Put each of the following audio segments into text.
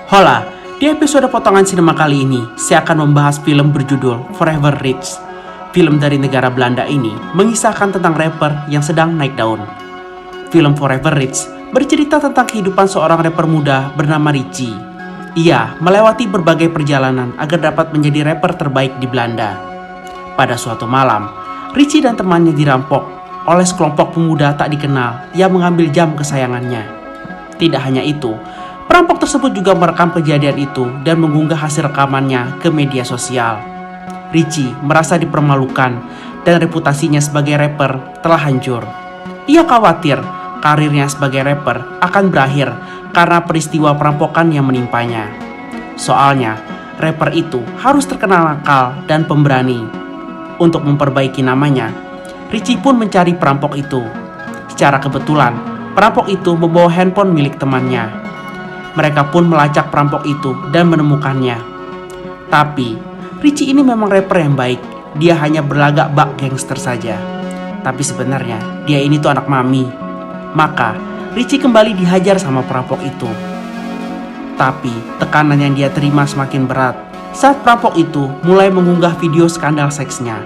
Hola, di episode potongan sinema kali ini, saya akan membahas film berjudul Forever Rich. Film dari negara Belanda ini mengisahkan tentang rapper yang sedang naik daun. Film Forever Rich bercerita tentang kehidupan seorang rapper muda bernama Richie. Ia melewati berbagai perjalanan agar dapat menjadi rapper terbaik di Belanda. Pada suatu malam, Richie dan temannya dirampok oleh sekelompok pemuda tak dikenal yang mengambil jam kesayangannya. Tidak hanya itu, perampok tersebut juga merekam kejadian itu dan mengunggah hasil rekamannya ke media sosial. Richie merasa dipermalukan dan reputasinya sebagai rapper telah hancur. Ia khawatir karirnya sebagai rapper akan berakhir karena peristiwa perampokan yang menimpanya. Soalnya, rapper itu harus terkenal nakal dan pemberani. Untuk memperbaiki namanya, Richie pun mencari perampok itu. Secara kebetulan, perampok itu membawa handphone milik temannya. Mereka pun melacak perampok itu dan menemukannya. Tapi, Richie ini memang rapper yang baik. Dia hanya berlagak bak gangster saja. Tapi sebenarnya, dia ini tuh anak mami. Maka, Richie kembali dihajar sama perampok itu. Tapi, tekanan yang dia terima semakin berat saat perampok itu mulai mengunggah video skandal seksnya.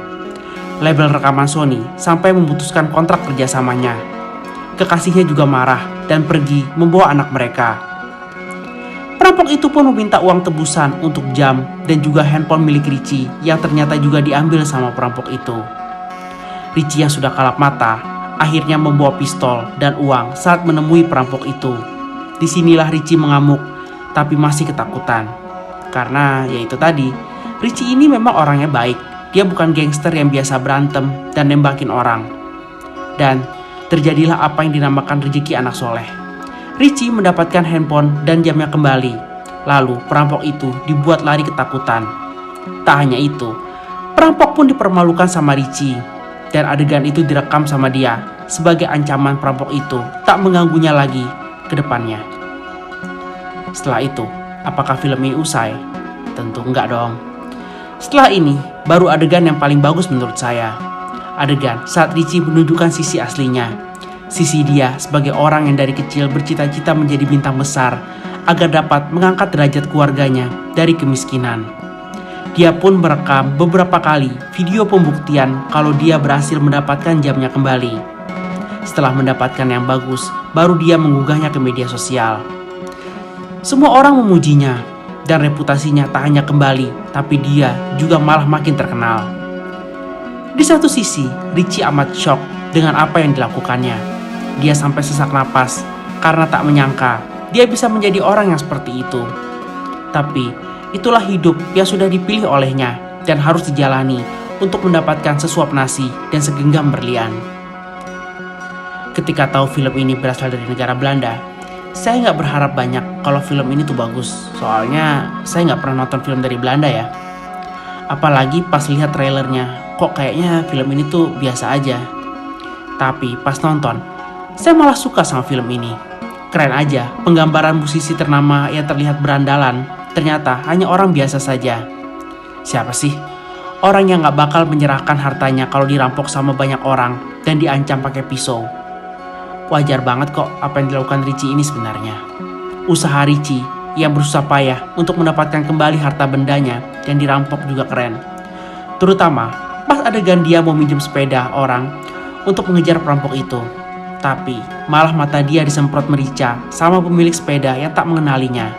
Label rekaman Sony sampai memutuskan kontrak kerjasamanya. Kekasihnya juga marah dan pergi membawa anak mereka. Perampok itu pun meminta uang tebusan untuk jam dan juga handphone milik Richie yang ternyata juga diambil sama perampok itu. Richie yang sudah kalap mata akhirnya membawa pistol dan uang saat menemui perampok itu. Disinilah Richie mengamuk tapi masih ketakutan. Karena ya itu tadi, Richie ini memang orangnya baik. Dia bukan gangster yang biasa berantem dan nembakin orang. Dan terjadilah apa yang dinamakan rezeki anak soleh. Richie mendapatkan handphone dan jamnya kembali. Lalu perampok itu dibuat lari ketakutan. Tak hanya itu, perampok pun dipermalukan sama Richie. Dan adegan itu direkam sama dia sebagai ancaman perampok itu tak mengganggunya lagi ke depannya. Setelah itu, apakah film ini usai? Tentu enggak dong. Setelah ini, baru adegan yang paling bagus menurut saya. Adegan saat Richie menunjukkan sisi aslinya. Sisi dia sebagai orang yang dari kecil bercita-cita menjadi bintang besar agar dapat mengangkat derajat keluarganya dari kemiskinan. Dia pun merekam beberapa kali video pembuktian kalau dia berhasil mendapatkan jamnya kembali. Setelah mendapatkan yang bagus, baru dia mengunggahnya ke media sosial. Semua orang memujinya dan reputasinya tak hanya kembali, tapi dia juga malah makin terkenal. Di satu sisi, Richie amat shock dengan apa yang dilakukannya. Dia sampai sesak napas karena tak menyangka dia bisa menjadi orang yang seperti itu. Tapi itulah hidup yang sudah dipilih olehnya dan harus dijalani untuk mendapatkan sesuap nasi dan segenggam berlian. Ketika tahu film ini berasal dari negara Belanda, saya nggak berharap banyak kalau film ini tuh bagus. Soalnya saya nggak pernah nonton film dari Belanda ya. Apalagi pas lihat trailernya, kok kayaknya film ini tuh biasa aja. Tapi pas nonton, saya malah suka sama film ini. Keren aja, penggambaran musisi ternama yang terlihat berandalan ternyata hanya orang biasa saja. Siapa sih orang yang gak bakal menyerahkan hartanya kalau dirampok sama banyak orang dan diancam pakai pisau? Wajar banget kok apa yang dilakukan Richie ini sebenarnya. Usaha Richie yang berusaha payah untuk mendapatkan kembali harta bendanya yang dirampok juga keren. Terutama pas adegan dia mau minjem sepeda orang untuk mengejar perampok itu. Tapi malah mata dia disemprot merica sama pemilik sepeda yang tak mengenalinya.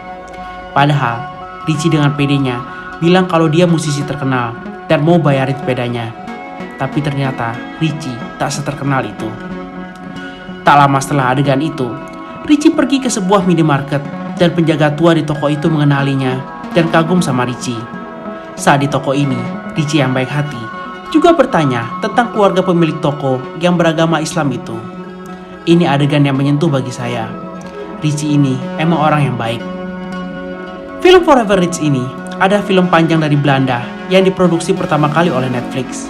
Padahal Richie dengan pedenya bilang kalau dia musisi terkenal dan mau bayarin sepedanya. Tapi ternyata Richie tak seterkenal itu. Tak lama setelah adegan itu, Richie pergi ke sebuah minimarket dan penjaga tua di toko itu mengenalinya dan kagum sama Richie. Saat di toko ini, Richie yang baik hati juga bertanya tentang keluarga pemilik toko yang beragama Islam itu. Ini adegan yang menyentuh bagi saya. Richie ini emang orang yang baik. Film Forever Rich ini ada film panjang dari Belanda yang diproduksi pertama kali oleh Netflix.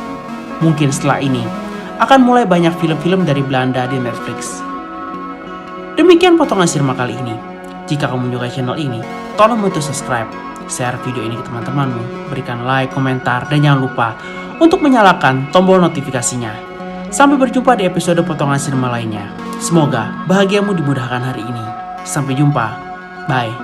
Mungkin setelah ini akan mulai banyak film-film dari Belanda di Netflix. Demikian potongan sinema kali ini. Jika kamu menyukai channel ini, tolong bantu subscribe, share video ini ke teman-temanmu, berikan like, komentar, dan jangan lupa untuk menyalakan tombol notifikasinya. Sampai berjumpa di episode potongan sinema lainnya. Semoga bahagiamu dimudahkan hari ini. Sampai jumpa. Bye.